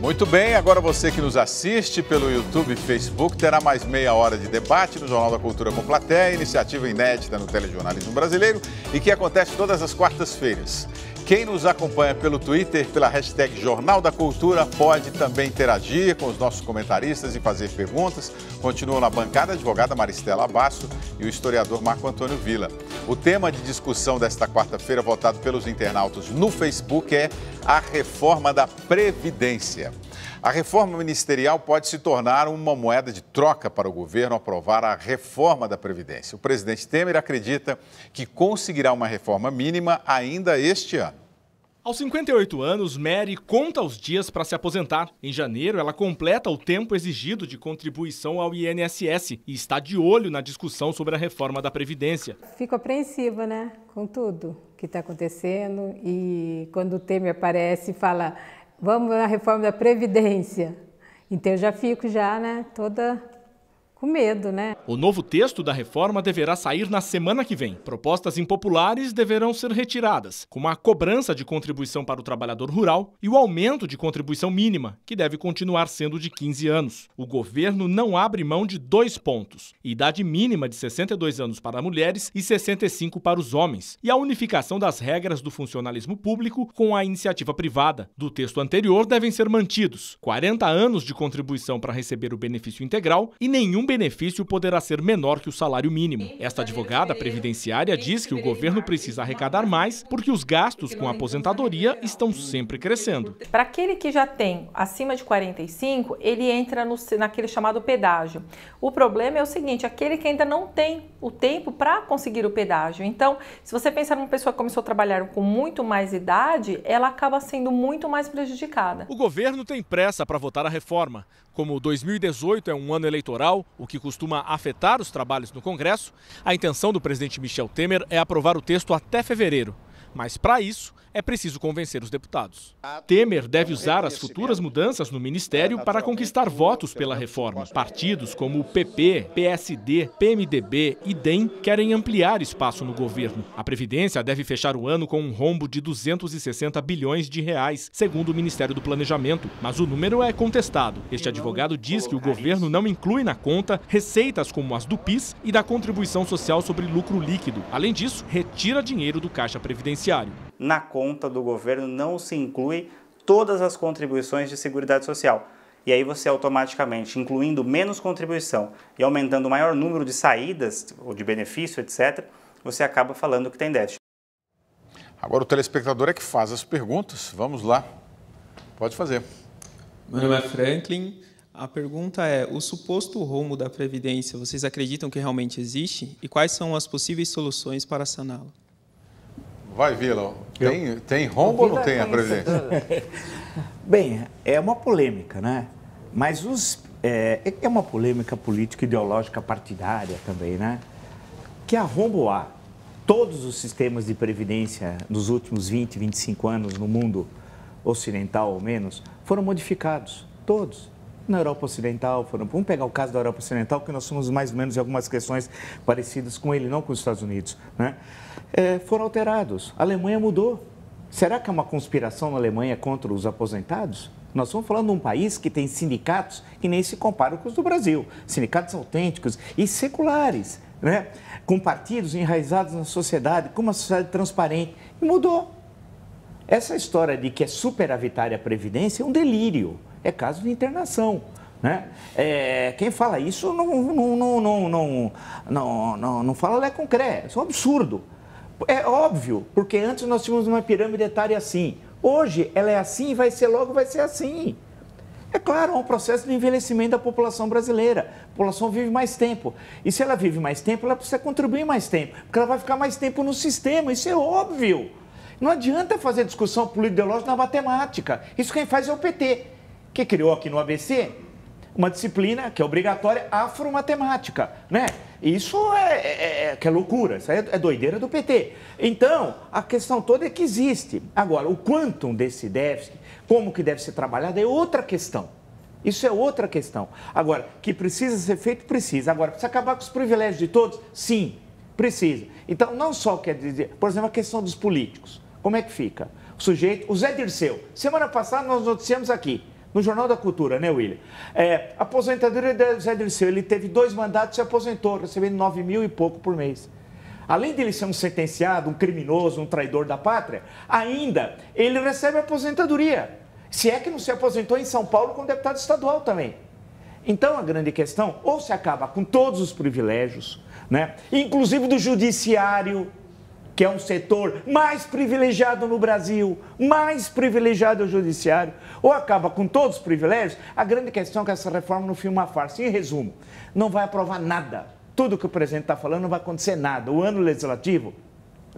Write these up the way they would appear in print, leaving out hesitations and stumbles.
Muito bem, agora você que nos assiste pelo YouTube e Facebook terá mais meia hora de debate no Jornal da Cultura com Plateia, iniciativa inédita no telejornalismo brasileiro e que acontece todas as quartas-feiras. Quem nos acompanha pelo Twitter, pela hashtag Jornal da Cultura, pode também interagir com os nossos comentaristas e fazer perguntas. Continuam na bancada a advogada Maristela Abasso e o historiador Marco Antônio Villa. O tema de discussão desta quarta-feira, votado pelos internautas no Facebook, é a reforma da Previdência. A reforma ministerial pode se tornar uma moeda de troca para o governo aprovar a reforma da Previdência. O presidente Temer acredita que conseguirá uma reforma mínima ainda este ano. Aos 58 anos, Mary conta os dias para se aposentar. Em janeiro, ela completa o tempo exigido de contribuição ao INSS e está de olho na discussão sobre a reforma da Previdência. Fico apreensiva, né, com tudo que está acontecendo, e quando o Temer aparece e fala: vamos na reforma da Previdência. Então eu já fico toda com medo, né? O novo texto da reforma deverá sair na semana que vem. Propostas impopulares deverão ser retiradas, como a cobrança de contribuição para o trabalhador rural e o aumento de contribuição mínima, que deve continuar sendo de 15 anos. O governo não abre mão de 2 pontos: idade mínima de 62 anos para mulheres e 65 para os homens, e a unificação das regras do funcionalismo público com a iniciativa privada. Do texto anterior devem ser mantidos 40 anos de contribuição para receber o benefício integral e nenhum benefício poderá ser menor que o salário mínimo. Esta advogada previdenciária diz que o governo precisa arrecadar mais porque os gastos com a aposentadoria estão sempre crescendo. Para aquele que já tem acima de 45, ele entra naquele chamado pedágio. O problema é o seguinte: aquele que ainda não tem o tempo para conseguir o pedágio. Então, se você pensar numa pessoa que começou a trabalhar com muito mais idade, ela acaba sendo muito mais prejudicada. O governo tem pressa para votar a reforma. Como 2018 é um ano eleitoral, o que costuma afetar os trabalhos no Congresso, a intenção do presidente Michel Temer é aprovar o texto até fevereiro. Mas, para isso, é preciso convencer os deputados. Temer deve usar as futuras mudanças no ministério para conquistar votos pela reforma. Partidos como o PP, PSD, PMDB e DEM querem ampliar espaço no governo. A Previdência deve fechar o ano com um rombo de 260 bilhões de reais, segundo o Ministério do Planejamento. Mas o número é contestado. Este advogado diz que o governo não inclui na conta receitas como as do PIS e da contribuição social sobre lucro líquido. Além disso, retira dinheiro do Caixa Previdenciário. Na conta do governo não se inclui todas as contribuições de Seguridade Social. E aí você automaticamente, incluindo menos contribuição e aumentando o maior número de saídas ou de benefício, etc., você acaba falando que tem déficit. Agora o telespectador é que faz as perguntas. Vamos lá. Pode fazer. Meu nome é Franklin. A pergunta é: o suposto rombo da Previdência, vocês acreditam que realmente existe? E quais são as possíveis soluções para saná-lo? Vai, Villa. Tem rombo ou não tem a Previdência? Bem, é uma polêmica, né? Mas é uma polêmica político-ideológica partidária também, né? Que há rombo há. Todos os sistemas de previdência nos últimos 20, 25 anos no mundo ocidental ou menos foram modificados. Todos. Na Europa Ocidental, vamos pegar o caso da Europa Ocidental, que nós somos mais ou menos em algumas questões parecidas com ele, não com os Estados Unidos, né? Foram alterados. A Alemanha mudou. Será que é uma conspiração na Alemanha contra os aposentados? Nós estamos falando de um país que tem sindicatos que nem se comparam com os do Brasil. Sindicatos autênticos e seculares, né? Com partidos enraizados na sociedade, com uma sociedade transparente. E mudou. Essa história de que é superavitária a Previdência é um delírio. É caso de internação, né? Quem fala isso não fala lé com cré. Isso é um absurdo. É óbvio, porque antes nós tínhamos uma pirâmide etária assim. Hoje ela é assim e vai ser assim. É claro, há um processo de envelhecimento da população brasileira. A população vive mais tempo. E se ela vive mais tempo, ela precisa contribuir mais tempo, porque ela vai ficar mais tempo no sistema. Isso é óbvio. Não adianta fazer discussão político-ideológica na matemática. Isso quem faz é o PT, que criou aqui no ABC uma disciplina que é obrigatória, afromatemática, né? Isso que é loucura, isso aí é doideira do PT. Então, a questão toda é que existe. Agora, o quantum desse déficit, como que deve ser trabalhado, é outra questão. Isso é outra questão. Agora, que precisa ser feito, precisa. Agora, precisa acabar com os privilégios de todos? Sim, precisa. Então, não só quer dizer, por exemplo, a questão dos políticos. Como é que fica? O sujeito, o Zé Dirceu, semana passada nós noticiamos aqui, no Jornal da Cultura, né, William? Aposentadoria do Zé Dirceu, ele teve 2 mandatos e se aposentou, recebendo 9 mil e pouco por mês. Além de ele ser um sentenciado, um criminoso, um traidor da pátria, ainda ele recebe aposentadoria. Se é que não se aposentou em São Paulo como deputado estadual também. Então, a grande questão, ou se acaba com todos os privilégios, né? Inclusive do judiciário, que é um setor mais privilegiado no Brasil, mais privilegiado é o judiciário, ou acaba com todos os privilégios. A grande questão é que essa reforma no fim é uma farsa. Em resumo, não vai aprovar nada. Tudo que o presidente está falando não vai acontecer nada. O ano legislativo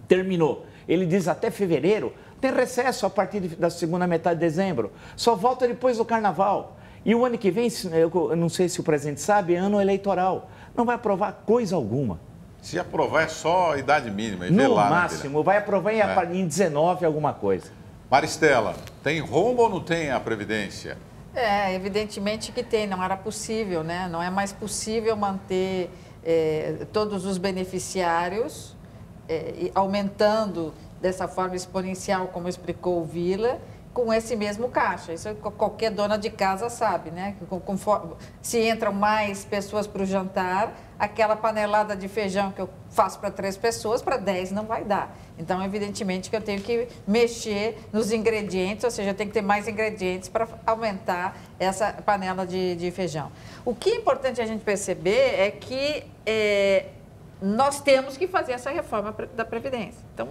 terminou. Ele diz até fevereiro, tem recesso a partir da segunda metade de dezembro, só volta depois do carnaval. E o ano que vem, eu não sei se o presidente sabe, é ano eleitoral. Não vai aprovar coisa alguma. Se aprovar é só a idade mínima. No máximo, vai aprovar em 19 alguma coisa. Maristela, tem rombo ou não tem a Previdência? Evidentemente que tem, não era possível, né? Não é mais possível manter todos os beneficiários aumentando dessa forma exponencial, como explicou o Vila, com esse mesmo caixa. Isso qualquer dona de casa sabe, né? Se entram mais pessoas para o jantar, aquela panelada de feijão que eu faço para 3 pessoas, para 10 não vai dar. Então, evidentemente que eu tenho que mexer nos ingredientes, ou seja, eu tenho que ter mais ingredientes para aumentar essa panela de feijão. O que é importante a gente perceber é que nós temos que fazer essa reforma da Previdência. Então,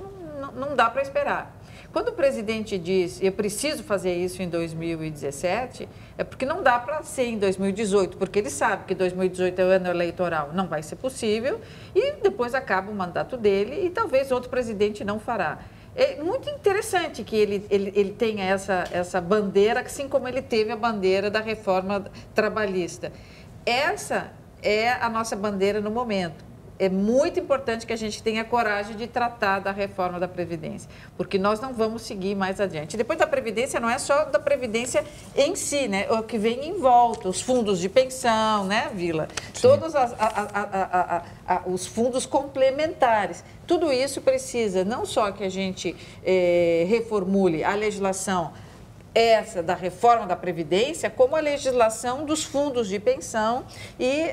não dá para esperar. Quando o presidente diz, eu preciso fazer isso em 2017, é porque não dá para ser em 2018, porque ele sabe que 2018 é o ano eleitoral, não vai ser possível, e depois acaba o mandato dele e talvez outro presidente não fará. É muito interessante que ele tenha essa bandeira, assim como ele teve a bandeira da reforma trabalhista. Essa é a nossa bandeira no momento. É muito importante que a gente tenha coragem de tratar da reforma da Previdência, porque nós não vamos seguir mais adiante. Depois da Previdência, não é só da Previdência em si, né? O que vem em volta, os fundos de pensão, né, Vila? Sim. Todos os fundos complementares. Tudo isso precisa não só que a gente reformule a legislação essa da reforma da Previdência, como a legislação dos fundos de pensão e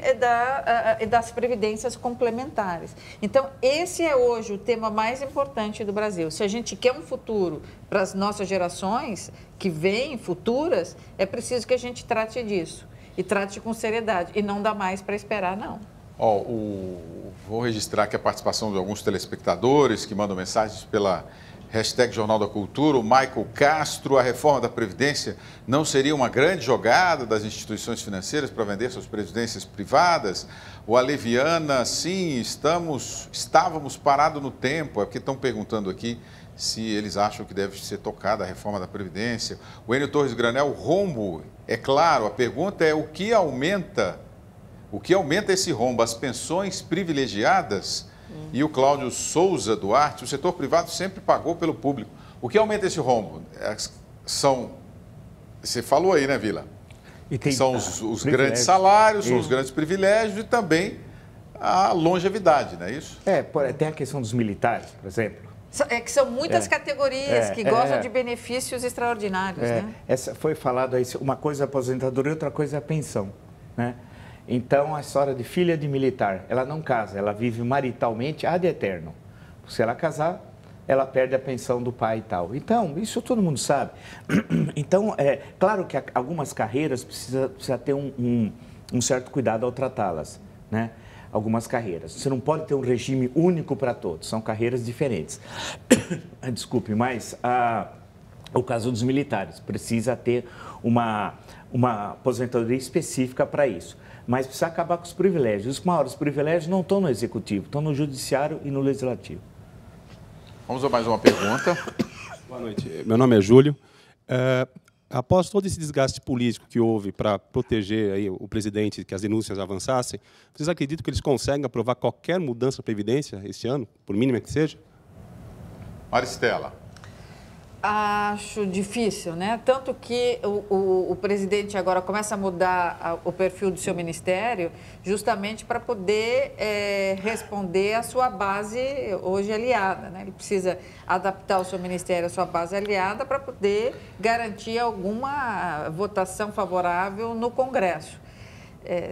das previdências complementares. Então, esse é hoje o tema mais importante do Brasil. Se a gente quer um futuro para as nossas gerações que vêm, futuras, é preciso que a gente trate disso e trate com seriedade. E não dá mais para esperar, não. Vou registrar aqui a participação de alguns telespectadores que mandam mensagens pela hashtag Jornal da Cultura. O Michael Castro: a reforma da Previdência não seria uma grande jogada das instituições financeiras para vender suas previdências privadas? O Aleviana: sim, estávamos parados no tempo. É porque estão perguntando aqui se eles acham que deve ser tocada a reforma da Previdência. O Enio Torres Granel: rombo, é claro, a pergunta é o que aumenta esse rombo? As pensões privilegiadas? E o Cláudio Souza Duarte: o setor privado sempre pagou pelo público. O que aumenta esse rombo? Você falou aí, né, Vila? São os grandes salários, são os grandes privilégios e também a longevidade, não é isso? Tem a questão dos militares, por exemplo. Que são muitas categorias que gozam de benefícios extraordinários, né? Foi falado aí, uma coisa é a aposentadoria, outra coisa é a pensão, né? Então, a história de filha de militar, ela não casa, ela vive maritalmente ad eterno. Se ela casar, ela perde a pensão do pai e tal. Então, isso todo mundo sabe. Então, claro que algumas carreiras precisa ter um certo cuidado ao tratá-las, né? Algumas carreiras. Você não pode ter um regime único para todos, são carreiras diferentes. Desculpe, mas o caso dos militares precisa ter uma aposentadoria específica para isso. Mas precisa acabar com os privilégios. Os maiores privilégios não estão no Executivo, estão no Judiciário e no Legislativo. Vamos a mais uma pergunta. Boa noite. Meu nome é Júlio. Após todo esse desgaste político que houve para proteger aí o presidente, que as denúncias avançassem, vocês acreditam que eles conseguem aprovar qualquer mudança na Previdência este ano, por mínima que seja? Maristela: Acho difícil, né? Tanto que o presidente agora começa a mudar o perfil do seu ministério justamente para poder responder à sua base hoje aliada, né? Ele precisa adaptar o seu ministério à sua base aliada para poder garantir alguma votação favorável no Congresso.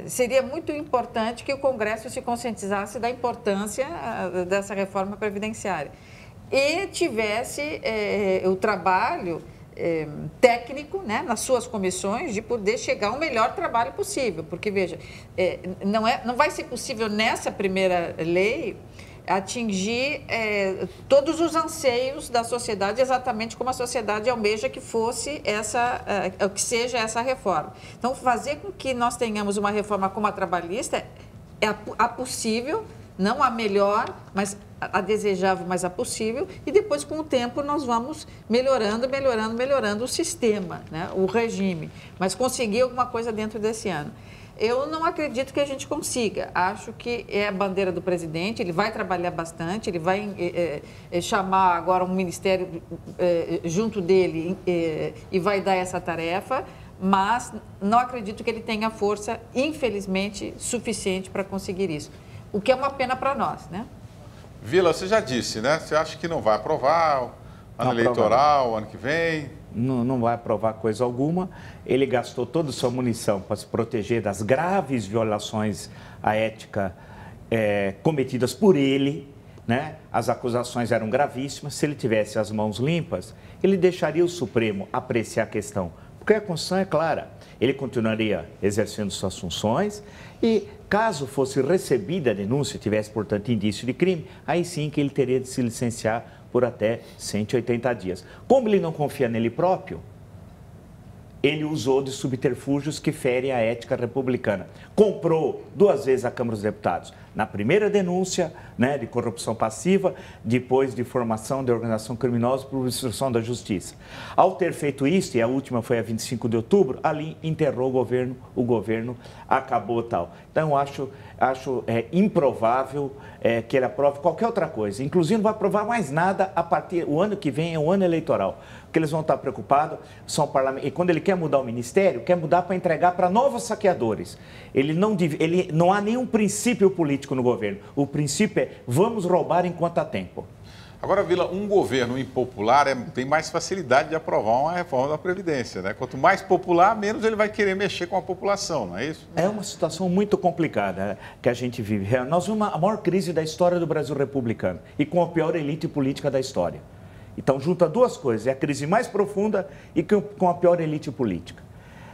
Seria muito importante que o Congresso se conscientizasse da importância dessa reforma previdenciária e tivesse o trabalho técnico, né, nas suas comissões, de poder chegar ao melhor trabalho possível. Porque, veja, não vai ser possível nessa primeira lei atingir todos os anseios da sociedade, exatamente como a sociedade almeja que fosse que seja essa reforma. Então, fazer com que nós tenhamos uma reforma como a trabalhista é a possível, não a melhor, mas a desejável, mas a possível, e depois, com o tempo, nós vamos melhorando o sistema, né, o regime, mas conseguir alguma coisa dentro desse ano. Eu não acredito que a gente consiga. Acho que é a bandeira do presidente, ele vai trabalhar bastante, ele vai chamar agora um ministério junto dele e vai dar essa tarefa, mas não acredito que ele tenha força, infelizmente, suficiente para conseguir isso. O que é uma pena para nós, né? Vila, você já disse, né? Você acha que não vai aprovar ano eleitoral, ano que vem? Não vai aprovar coisa alguma. Ele gastou toda a sua munição para se proteger das graves violações à ética cometidas por ele, né? As acusações eram gravíssimas. Se ele tivesse as mãos limpas, ele deixaria o Supremo apreciar a questão. Porque a Constituição é clara. Ele continuaria exercendo suas funções e, caso fosse recebida a denúncia, tivesse, portanto, indício de crime, aí sim que ele teria de se licenciar por até 180 dias. Como ele não confia nele próprio, ele usou de subterfúgios que ferem a ética republicana. Comprou 2 vezes a Câmara dos Deputados. Na primeira denúncia, né, de corrupção passiva, depois de formação de organização criminosa por obstrução da justiça. Ao ter feito isso, e a última foi a 25 de outubro, ali enterrou o governo acabou tal. Então, acho improvável que ele aprove qualquer outra coisa. Inclusive, não vai aprovar mais nada o ano que vem é o ano eleitoral. Porque eles vão estar preocupados, e quando ele quer mudar o ministério, quer mudar para entregar para novos saqueadores. Não há nenhum princípio político no governo. O princípio é, vamos roubar enquanto há tempo. Agora, Vila, um governo impopular tem mais facilidade de aprovar uma reforma da Previdência, né? Quanto mais popular, menos ele vai querer mexer com a população, não é isso? É uma situação muito complicada que a gente vive. Nós vimos a maior crise da história do Brasil republicano e com a pior elite política da história. Então, junta 2 coisas, é a crise mais profunda e com a pior elite política.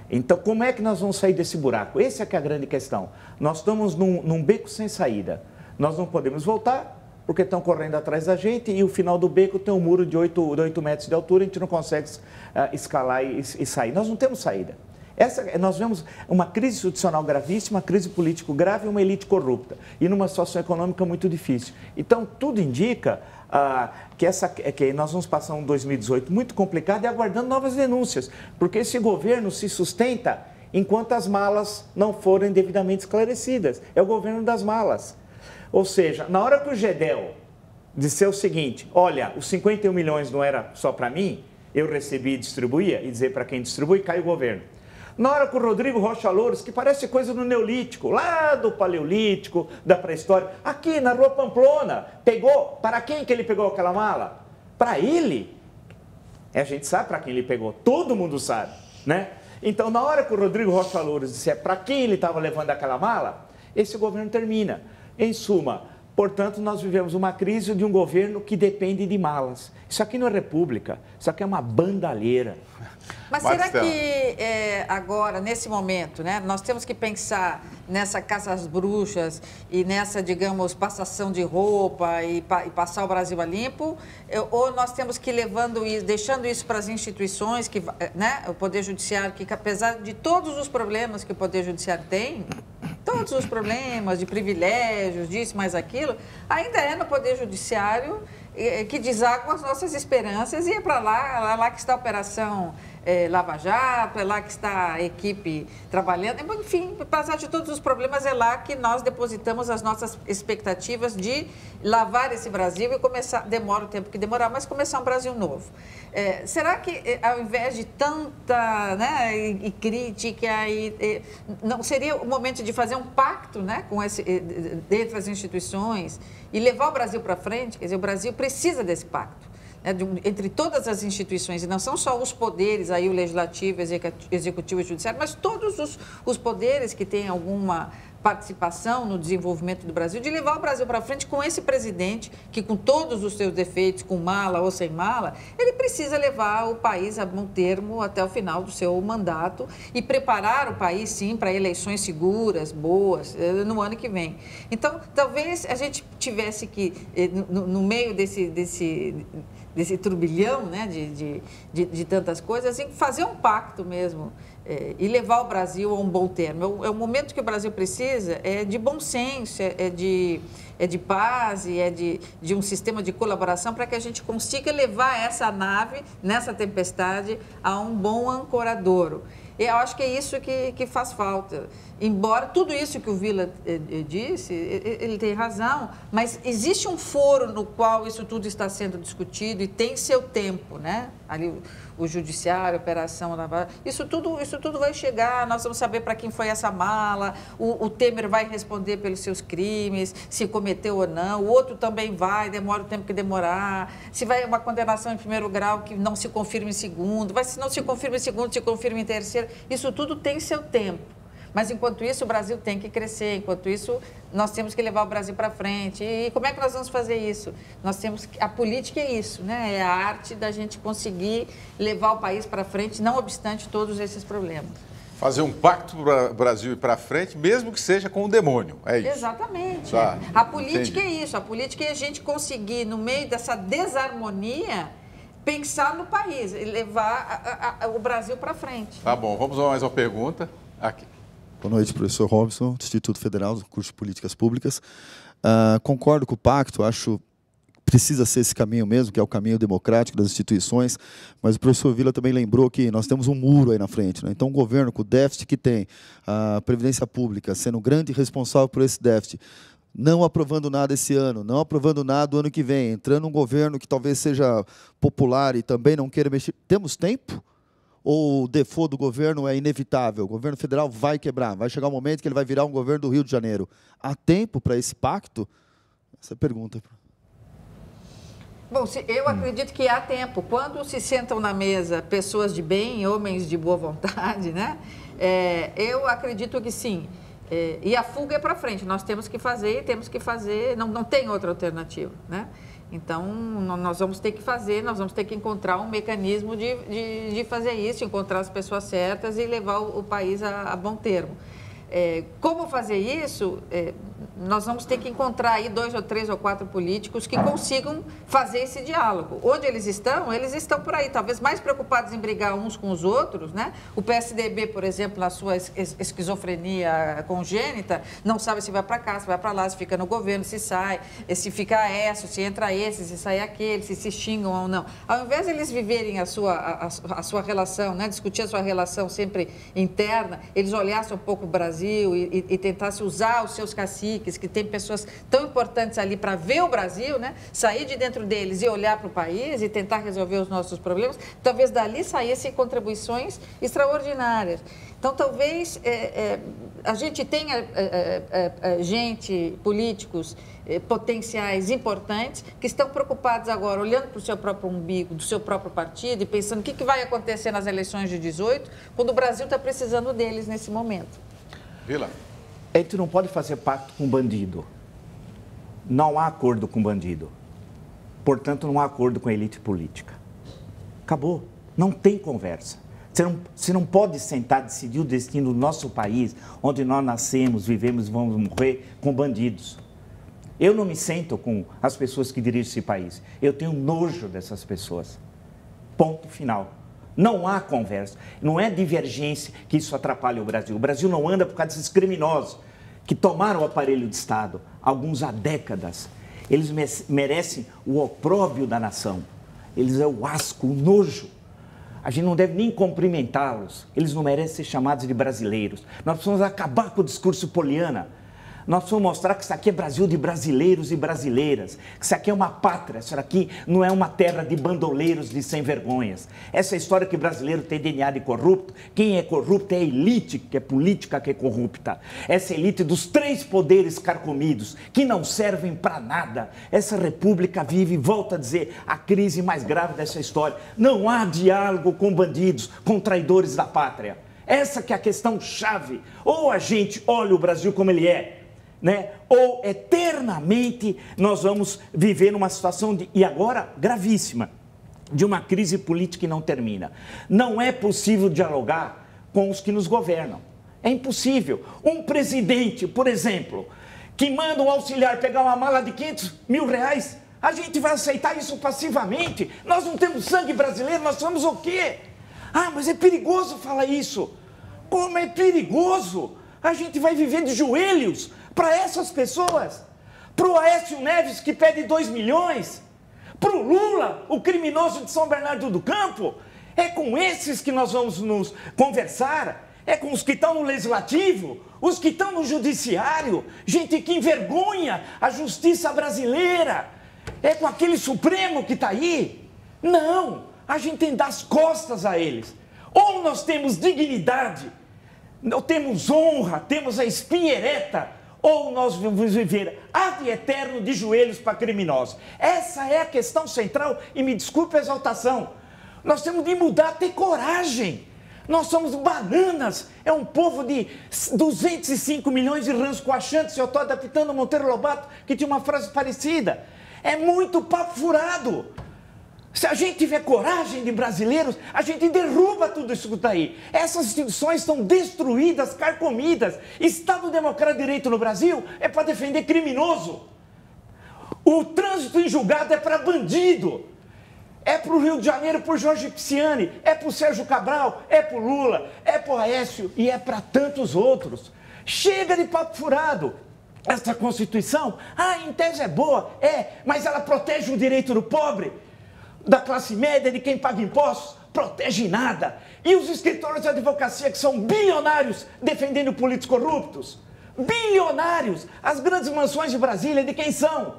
Então, como é que nós vamos sair desse buraco? Essa é que é a grande questão. Nós estamos num beco sem saída. Nós não podemos voltar, porque estão correndo atrás da gente e o final do beco tem um muro de 8 metros de altura, a gente não consegue escalar e sair. Nós não temos saída. Nós vemos uma crise institucional gravíssima, uma crise política grave e uma elite corrupta. E numa situação econômica muito difícil. Então, tudo indica que nós vamos passar um 2018 muito complicado e aguardando novas denúncias. Porque esse governo se sustenta enquanto as malas não forem devidamente esclarecidas. É o governo das malas. Ou seja, na hora que o Gedel disser o seguinte, olha, os 51 milhões não era só para mim, eu recebi e distribuía, e dizer para quem distribui, cai o governo. Na hora que o Rodrigo Rocha Louros, que parece coisa do Neolítico, lá do Paleolítico, da pré-história, aqui na Rua Pamplona, pegou, para quem que ele pegou aquela mala? Para ele. A gente sabe para quem ele pegou, todo mundo sabe, né? Então, na hora que o Rodrigo Rocha Louros disser para quem ele estava levando aquela mala, esse governo termina. Em suma, portanto, nós vivemos uma crise de um governo que depende de malas. Isso aqui não é república, isso aqui é uma bandalheira. Mas será que agora, nesse momento, né, nós temos que pensar nessa caça às bruxas e nessa, digamos, passação de roupa e passar o Brasil a limpo? Ou nós temos que ir deixando isso para as instituições, né, o Poder Judiciário, que apesar de todos os problemas que o Poder Judiciário tem, todos os problemas de privilégios, disso, mais aquilo, ainda é no Poder Judiciário que deságua as nossas esperanças e é para lá que está a operação Lava Jato, é lá que está a equipe trabalhando. Enfim, apesar de todos os problemas, é lá que nós depositamos as nossas expectativas de lavar esse Brasil e começar, demora o tempo que demorar, mas começar um Brasil novo. Será que, ao invés de tanta, né, e crítica, não seria o momento de fazer um pacto, né, com entre as instituições e levar o Brasil para frente? Quer dizer, o Brasil precisa desse pacto, né, entre todas as instituições, e não são só os poderes, aí o legislativo, executivo e judiciário, mas todos os poderes que têm alguma participação no desenvolvimento do Brasil, de levar o Brasil para frente com esse presidente que, com todos os seus defeitos, com mala ou sem mala, ele precisa levar o país a bom termo até o final do seu mandato e preparar o país, sim, para eleições seguras, boas, no ano que vem. Então, talvez a gente tivesse que, no meio desse turbilhão, né, de tantas coisas, fazer um pacto mesmo e levar o Brasil a um bom termo. É o momento que o Brasil precisa de bom senso, de paz e de um sistema de colaboração para que a gente consiga levar essa nave, nessa tempestade, a um bom ancoradouro. Eu acho que é isso que faz falta. Embora tudo isso que o Vila disse, ele tem razão, mas existe um foro no qual isso tudo está sendo discutido e tem seu tempo, né? Ali o judiciário, a operação, isso tudo vai chegar, nós vamos saber para quem foi essa mala, o Temer vai responder pelos seus crimes, se cometeu ou não, o outro também vai, demora o tempo que demorar, se vai uma condenação em primeiro grau que não se confirma em segundo, se não se confirma em segundo, se confirma em terceiro, isso tudo tem seu tempo. Mas, enquanto isso, o Brasil tem que crescer. Enquanto isso, nós temos que levar o Brasil para frente. E como é que nós vamos fazer isso? A política é isso, né? É a arte da gente conseguir levar o país para frente, não obstante todos esses problemas. Fazer um pacto para o Brasil ir para frente, mesmo que seja com o demônio. É isso. Exatamente. Tá. A política é isso. A política é a gente conseguir, no meio dessa desarmonia, pensar no país e levar o Brasil para frente. Tá bom. Vamos a mais uma pergunta. Aqui. Boa noite, professor Robson, do Instituto Federal do curso de Políticas Públicas. Concordo com o pacto, acho que precisa ser esse caminho mesmo, que é o caminho democrático das instituições, mas o professor Vila também lembrou que nós temos um muro aí na frente, né? Então, o governo, com o déficit que tem, a Previdência Pública sendo grande responsável por esse déficit, não aprovando nada esse ano, não aprovando nada o ano que vem, entrando um governo que talvez seja popular e também não queira mexer. Temos tempo? Ou o default do governo é inevitável? O governo federal vai quebrar, vai chegar um momento que ele vai virar um governo do Rio de Janeiro. Há tempo para esse pacto? Essa é a pergunta. Bom, eu acredito que há tempo. Quando se sentam na mesa pessoas de bem, homens de boa vontade, né? Eu acredito que sim. E a fuga é para frente. Nós temos que fazer, não tem outra alternativa, né? Então, nós vamos ter que encontrar um mecanismo de fazer isso, encontrar as pessoas certas e levar o país a bom termo. Como fazer isso? Nós vamos ter que encontrar aí 2 ou 3 ou 4 políticos que consigam fazer esse diálogo. Onde eles estão por aí, talvez mais preocupados em brigar uns com os outros, né? O PSDB, por exemplo, na sua esquizofrenia congênita, não sabe se vai para cá, se vai para lá, se fica no governo, se sai, se fica se entra esse, se sai aquele, se xingam ou não. Ao invés de eles viverem a sua relação, né? Discutir a sua relação sempre interna, eles olhassem um pouco o Brasil e tentassem usar os seus caciques, que tem pessoas tão importantes ali para ver o Brasil, né? Sair de dentro deles e olhar para o país e tentar resolver os nossos problemas, talvez dali saíssem contribuições extraordinárias. Então, talvez a gente tenha políticos potenciais importantes que estão preocupados agora, olhando para o seu próprio umbigo, do seu próprio partido e pensando o que vai acontecer nas eleições de 18, quando o Brasil está precisando deles nesse momento. Vila. A gente não pode fazer pacto com bandido. Não há acordo com bandido. Portanto, não há acordo com a elite política. Acabou. Não tem conversa. Você não pode sentar e decidir o destino do nosso país, onde nós nascemos, vivemos e vamos morrer, com bandidos. Eu não me sento com as pessoas que dirigem esse país. Eu tenho nojo dessas pessoas. Ponto final. Não há conversa. Não é divergência que isso atrapalha o Brasil. O Brasil não anda por causa desses criminosos que tomaram o aparelho de Estado, alguns há décadas. Eles merecem o opróbrio da nação. Eles é o asco, o nojo. A gente não deve nem cumprimentá-los. Eles não merecem ser chamados de brasileiros. Nós precisamos acabar com o discurso poliana. Nós precisamos mostrar que isso aqui é Brasil de brasileiros e brasileiras, que isso aqui é uma pátria, isso aqui não é uma terra de bandoleiros, de sem-vergonhas. Essa história que o brasileiro tem DNA de corrupto, quem é corrupto é a elite, que é política, que é corrupta. Essa elite dos 3 poderes carcomidos, que não servem para nada. Essa república vive, volta a dizer, a crise mais grave dessa história. Não há diálogo com bandidos, com traidores da pátria. Essa que é a questão chave. Ou a gente olha o Brasil como ele é, né? Ou eternamente nós vamos viver numa situação e agora gravíssima, de uma crise política que não termina. Não é possível dialogar com os que nos governam. É impossível. Um presidente, por exemplo, que manda um auxiliar pegar uma mala de 500 mil reais, a gente vai aceitar isso passivamente? Nós não temos sangue brasileiro, nós somos o quê? Ah, mas é perigoso falar isso. Como é perigoso? A gente vai viver de joelhos para essas pessoas, para o Aécio Neves que pede 2 milhões, para o Lula, o criminoso de São Bernardo do Campo. É com esses que nós vamos nos conversar, é com os que estão no Legislativo, os que estão no Judiciário, gente que envergonha a justiça brasileira, é com aquele Supremo que está aí. Não, a gente tem que dar as costas a eles. Ou nós temos dignidade, não temos honra, temos a espinha ereta, ou nós vamos viver ad eterno de joelhos para criminosos. Essa é a questão central e me desculpe a exaltação. Nós temos de mudar, ter coragem. Nós somos bananas, é um povo de 205 milhões de rãs coachantes. Eu estou adaptando o Monteiro Lobato, que tinha uma frase parecida. É muito papo furado. Se a gente tiver coragem de brasileiros, a gente derruba tudo isso que está aí. Essas instituições estão destruídas, carcomidas. Estado Democrático de Direito no Brasil é para defender criminoso. O trânsito em julgado é para bandido. É para o Rio de Janeiro, por Jorge Pisciani, é para o Sérgio Cabral, é para o Lula, é para o Aécio e é para tantos outros. Chega de papo furado. Essa Constituição, em tese é boa, mas ela protege o direito do pobre, da classe média, de quem paga impostos, protege nada. E os escritórios de advocacia que são bilionários defendendo políticos corruptos? Bilionários! As grandes mansões de Brasília, de quem são?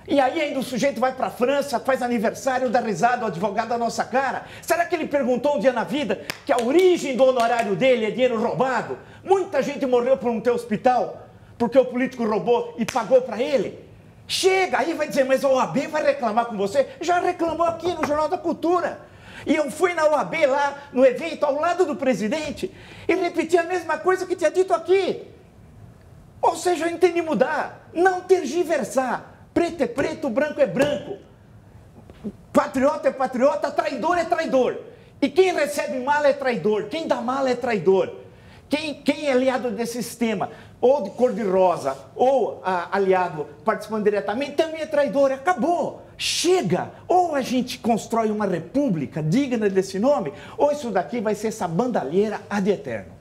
E aí ainda o sujeito vai para a França, faz aniversário, dá risada ao advogado da nossa cara. Será que ele perguntou um dia na vida que a origem do honorário dele é dinheiro roubado? Muita gente morreu por não ter hospital, porque o político roubou e pagou para ele. Chega, aí vai dizer, mas a OAB vai reclamar com você? Já reclamou aqui no Jornal da Cultura. E eu fui na OAB lá, no evento, ao lado do presidente, e repeti a mesma coisa que tinha dito aqui. Ou seja, eu entendi mudar, não tergiversar. Preto é preto, branco é branco. Patriota é patriota, traidor é traidor. E quem recebe mala é traidor, quem dá mala é traidor. Quem é aliado desse sistema, ou de cor-de-rosa, ou aliado participando diretamente, também é traidor. Acabou. Chega. Ou a gente constrói uma república digna desse nome, ou isso daqui vai ser essa bandalheira ad eterno.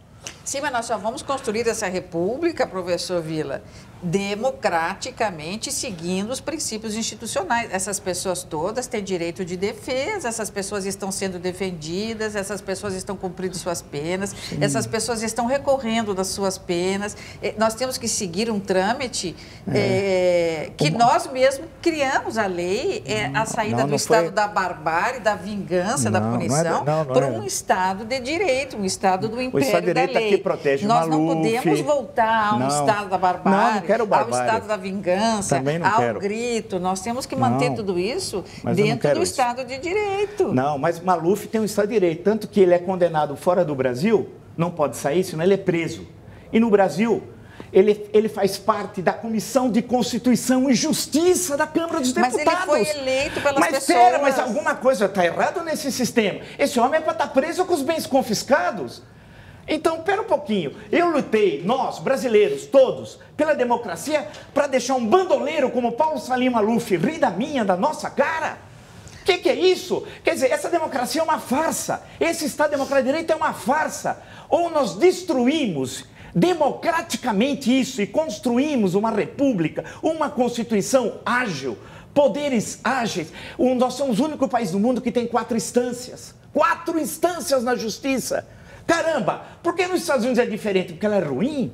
Sim, mas nós só vamos construir essa república, professor Villa, democraticamente, seguindo os princípios institucionais. Essas pessoas todas têm direito de defesa, essas pessoas estão sendo defendidas, essas pessoas estão cumprindo suas penas, essas pessoas estão recorrendo das suas penas. Nós temos que seguir um trâmite que nós mesmos criamos a lei, a saída do estado da barbárie, da vingança, da punição, para um estado de direito, um estado do império da lei. Protege nós não podemos voltar a um estado da barbárie, ao estado da vingança, ao grito. Nós temos que manter tudo isso dentro do estado de direito. Não, mas Maluf tem um estado de direito, tanto que ele é condenado fora do Brasil, não pode sair, senão ele é preso. E no Brasil, ele faz parte da Comissão de Constituição e Justiça da Câmara dos Deputados. Mas ele foi eleito pelas pessoas. Mas espera, mas alguma coisa está errada nesse sistema. Esse homem é para estar preso com os bens confiscados. Então, pera um pouquinho, eu lutei, nós, brasileiros, todos, pela democracia, para deixar um bandoleiro como Paulo Salim Maluf rir da nossa cara? O que é isso? Quer dizer, essa democracia é uma farsa, esse Estado Democrático de Direito é uma farsa. Ou nós destruímos democraticamente isso e construímos uma república, uma constituição ágil, poderes ágeis. Nós somos o único país do mundo que tem 4 instâncias. 4 instâncias na justiça. Caramba, por que nos Estados Unidos é diferente? Porque ela é ruim?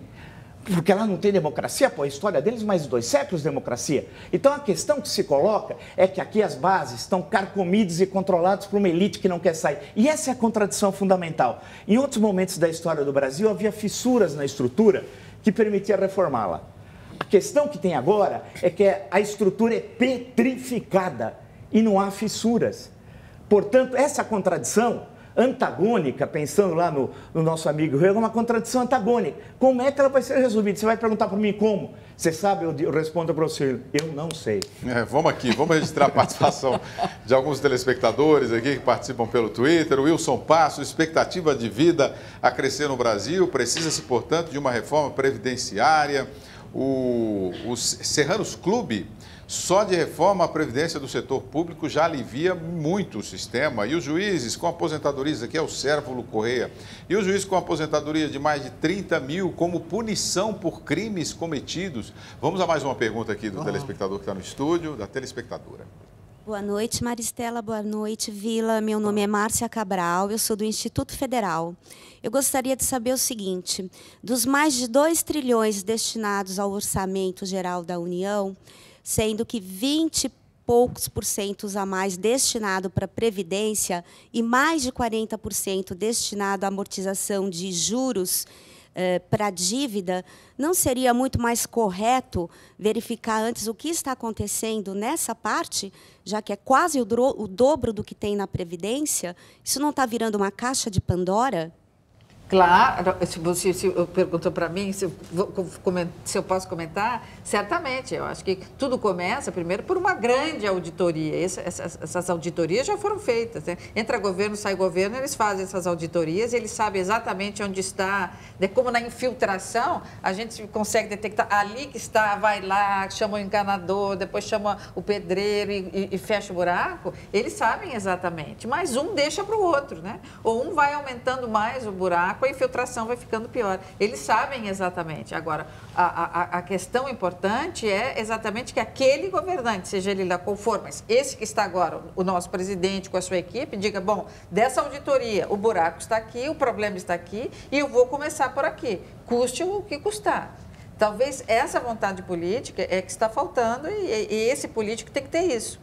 Porque ela não tem democracia? Pô, a história deles mais de 2 séculos de democracia. Então a questão que se coloca é que aqui as bases estão carcomidas e controladas por uma elite que não quer sair. E essa é a contradição fundamental. Em outros momentos da história do Brasil havia fissuras na estrutura que permitia reformá-la. A questão que tem agora é que a estrutura é petrificada e não há fissuras. Portanto, essa contradição antagônica, pensando lá no nosso amigo Rego, é uma contradição antagônica. Como é que ela vai ser resolvida? Você vai perguntar para mim como? Você sabe, eu respondo para você, eu não sei. Vamos registrar a participação de alguns telespectadores aqui que participam pelo Twitter. O Wilson Passo, expectativa de vida a crescer no Brasil, precisa-se, portanto, de uma reforma previdenciária. O Serranos Clube, só de reforma a previdência do setor público já alivia muito o sistema. E os juízes com aposentadorias, aqui é o Sérvulo Correia, e os juízes com aposentadoria de mais de 30 mil como punição por crimes cometidos. Vamos a mais uma pergunta aqui do telespectador que está no estúdio, da telespectadora. Boa noite, Maristela. Boa noite, Vila. Meu nome é Márcia Cabral, eu sou do Instituto Federal. Eu gostaria de saber o seguinte, dos mais de 2 trilhões destinados ao orçamento geral da União, sendo que 20 e poucos % a mais destinado para a Previdência e mais de 40% destinado à amortização de juros para a dívida, não seria muito mais correto verificar antes o que está acontecendo nessa parte, já que é quase o dobro do que tem na Previdência? Isso não está virando uma caixa de Pandora? Claro, se você perguntou para mim se eu posso comentar, certamente. Eu acho que tudo começa, primeiro, por uma grande auditoria. Essas auditorias já foram feitas, né? Entra governo, sai governo, eles fazem essas auditorias, eles sabem exatamente onde está. Como na infiltração, a gente consegue detectar ali que está, vai lá, chama o encanador, depois chama o pedreiro e fecha o buraco. Eles sabem exatamente, mas um deixa para o outro, né? Ou um vai aumentando mais o buraco, a infiltração vai ficando pior. Eles sabem exatamente. Agora, a questão importante é exatamente que aquele governante, seja ele lá qual for, mas esse que está agora, o nosso presidente com a sua equipe, diga, bom, dessa auditoria, o buraco está aqui, o problema está aqui e eu vou começar por aqui, custe o que custar. Talvez essa vontade política é que está faltando e esse político tem que ter isso.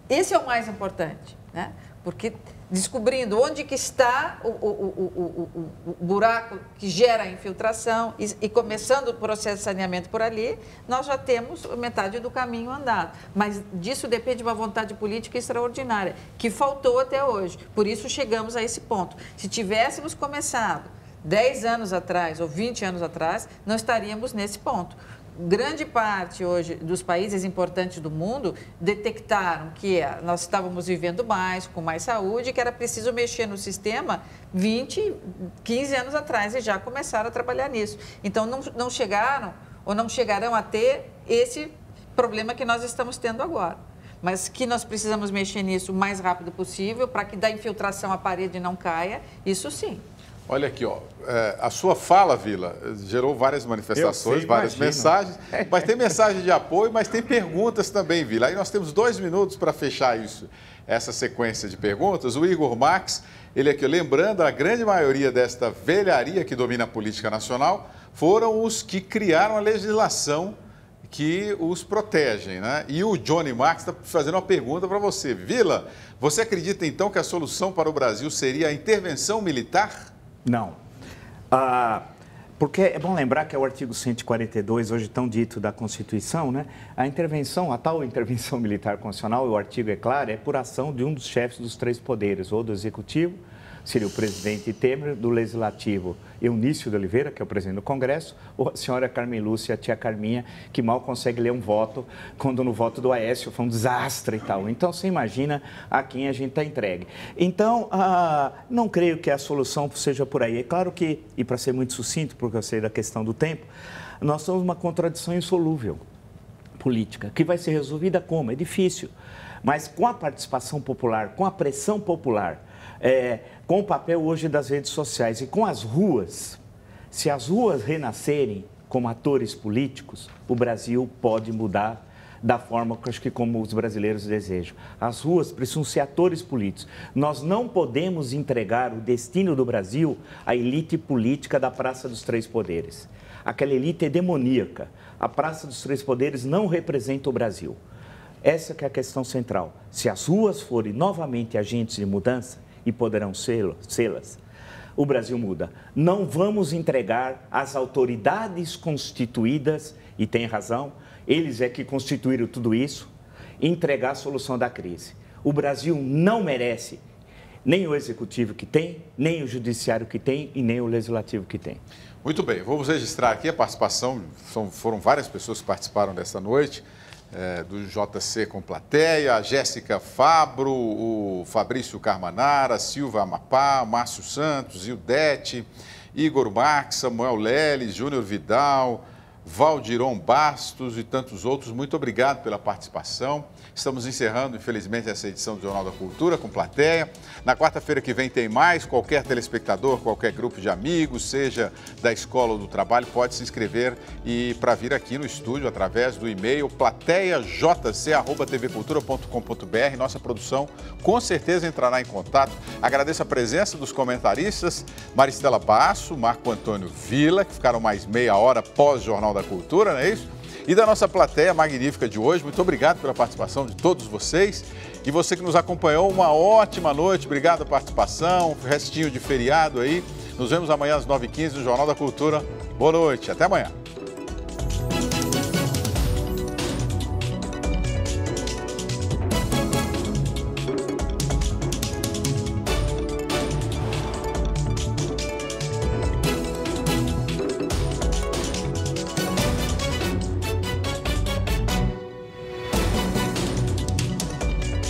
Esse é o mais importante, né? Porque descobrindo onde que está o buraco que gera a infiltração e começando o processo de saneamento por ali, nós já temos metade do caminho andado. Mas disso depende de uma vontade política extraordinária, que faltou até hoje. Por isso chegamos a esse ponto. Se tivéssemos começado 10 anos atrás ou 20 anos atrás, não estaríamos nesse ponto. Grande parte hoje dos países importantes do mundo detectaram que nós estávamos vivendo mais, com mais saúde, que era preciso mexer no sistema 20, 15 anos atrás e já começaram a trabalhar nisso. Então, não chegaram ou não chegarão a ter esse problema que nós estamos tendo agora. Mas que nós precisamos mexer nisso o mais rápido possível para que da infiltração a parede não caia, isso sim. Olha aqui, ó, a sua fala, Vila, gerou várias manifestações, várias mensagens, mas tem mensagem de apoio, mas tem perguntas também, Vila. Aí nós temos 2 minutos para fechar essa sequência de perguntas. O Igor Max, ele aqui, lembrando, a grande maioria desta velharia que domina a política nacional foram os que criaram a legislação que os protegem, né? E o Johnny Max está fazendo uma pergunta para você. Vila, você acredita então que a solução para o Brasil seria a intervenção militar? Não. Porque é bom lembrar que é o artigo 142, hoje tão dito, da Constituição, né? A tal intervenção militar constitucional, o artigo é claro, é por ação de um dos chefes dos 3 poderes, ou do Executivo, seria o presidente Temer, do Legislativo, Eunício de Oliveira, que é o presidente do Congresso, ou a senhora Carmen Lúcia, a tia Carminha, que mal consegue ler um voto, quando no voto do Aécio foi um desastre e tal. Então, você imagina a quem a gente está entregue. Então, não creio que a solução seja por aí. É claro que, e para ser muito sucinto, porque eu sei da questão do tempo, nós temos uma contradição insolúvel política, que vai ser resolvida como? É difícil. Mas com a participação popular, com a pressão popular, com o papel hoje das redes sociais e com as ruas, se as ruas renascerem como atores políticos, o Brasil pode mudar da forma que acho que como os brasileiros desejam. As ruas precisam ser atores políticos. Nós não podemos entregar o destino do Brasil à elite política da Praça dos Três Poderes. Aquela elite é demoníaca. A Praça dos Três Poderes não representa o Brasil. Essa que é a questão central. Se as ruas forem novamente agentes de mudança, e poderão sê-las, o Brasil muda. Não vamos entregar às autoridades constituídas, e tem razão, eles é que constituíram tudo isso, entregar a solução da crise. O Brasil não merece nem o executivo que tem, nem o judiciário que tem e nem o legislativo que tem. Muito bem, vamos registrar aqui a participação, foram várias pessoas que participaram desta noite, do JC com plateia, a Jéssica Fabro, o Fabrício Carmanara, Silva Amapá, Márcio Santos, Ildete, Igor Marques, Samuel Leles, Júnior Vidal, Valdiron Bastos e tantos outros. Muito obrigado pela participação. Estamos encerrando, infelizmente, essa edição do Jornal da Cultura com plateia. Na quarta-feira que vem tem mais. Qualquer telespectador, qualquer grupo de amigos, seja da escola ou do trabalho, pode se inscrever e para vir aqui no estúdio através do e-mail plateiajc@tvcultura.com.br. Nossa produção com certeza entrará em contato. Agradeço a presença dos comentaristas Maristela Basso, Marco Antônio Villa, que ficaram mais meia hora pós-Jornal da Cultura, não é isso? E da nossa plateia magnífica de hoje. Muito obrigado pela participação de todos vocês. E você que nos acompanhou, uma ótima noite. Obrigado pela participação, restinho de feriado aí. Nos vemos amanhã às 9h15 no Jornal da Cultura. Boa noite, até amanhã.